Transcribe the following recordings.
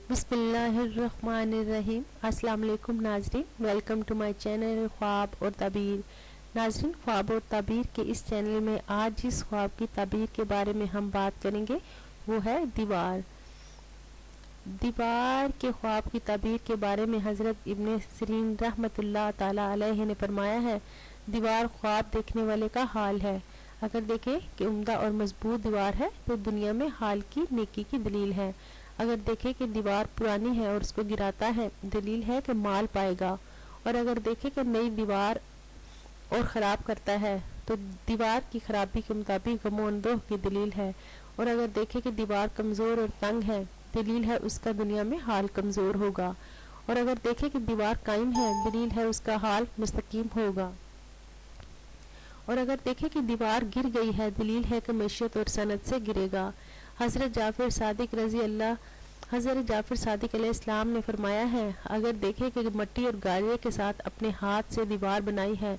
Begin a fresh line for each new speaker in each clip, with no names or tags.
بسم اللہ الرحمن الرحیم۔ السلام علیکم ناظرین، ویلکم ٹو مائی چینل خواب اور تعبیر۔ ناظرین، خواب اور تعبیر کے اس چینل میں آج جس خواب کی تعبیر کے بارے میں ہم بات کریں گے وہ ہے دیوار۔ دیوار کے خواب کی تعبیر کے بارے میں حضرت ابن سیرین رحمۃ اللہ تعالیٰ علیہ نے فرمایا ہے، دیوار خواب دیکھنے والے کا حال ہے۔ اگر دیکھیں کہ عمدہ اور مضبوط دیوار ہے تو دنیا میں حال کی نیکی کی دلیل ہے۔ اگر دیکھیں کہ دیوار پرانی ہے اور اس کو گراتا ہے، دلیل ہے کہ مال پائے گا۔ اور اگر دیکھیں کہ نئی دیوار اور خراب کرتا ہے تو دیوار کی خرابی کے مطابق غم و اندوہ کی دلیل ہے۔ اور اگر دیکھیں کہ دیوار کمزور اور تنگ ہے، دلیل ہے اس کا دنیا میں حال کمزور ہوگا۔ اور اگر دیکھیں کہ دیوار قائم ہے، دلیل ہے اس کا حال مستقیم ہوگا۔ اور اگر دیکھیں کہ دیوار گر گئی ہے، دلیل ہے کہ معیشت اور صنعت سے گرے گا۔ حضرت جعفر صادق علیہ السلام نے فرمایا ہے، اگر دیکھیں کہ مٹی اور گارے کے ساتھ اپنے ہاتھ سے دیوار بنائی ہے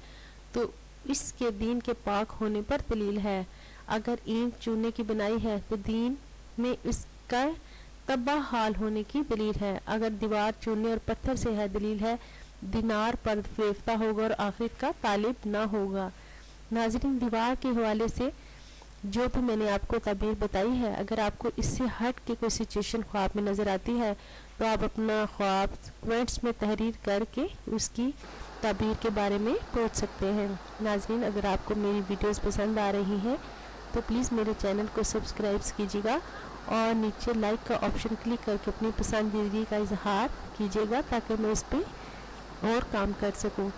تو اس کے دین کے پاک ہونے پر دلیل ہے۔ اگر اینٹ چونے کی بنائی ہے تو دین میں اس کا تباہ حال ہونے کی دلیل ہے۔ اگر دیوار چونے اور پتھر سے ہے، دلیل ہے دینار پر فریفتہ ہوگا اور آخرت کا طالب نہ ہوگا۔ ناظرین، دیوار کے حوالے سے جو بھی میں نے آپ کو تعبیر بتائی ہے، اگر آپ کو اس سے ہٹ کے کوئی سچویشن خواب میں نظر آتی ہے تو آپ اپنا خواب کمنٹس میں تحریر کر کے اس کی تعبیر کے بارے میں پوچھ سکتے ہیں۔ ناظرین، اگر آپ کو میری ویڈیوز پسند آ رہی ہیں تو پلیز میرے چینل کو سبسکرائب کیجیے گا اور نیچے لائک کا آپشن کلک کر کے اپنی پسندیدگی کا اظہار کیجیے گا تاکہ میں اس پہ اور کام کر سکوں۔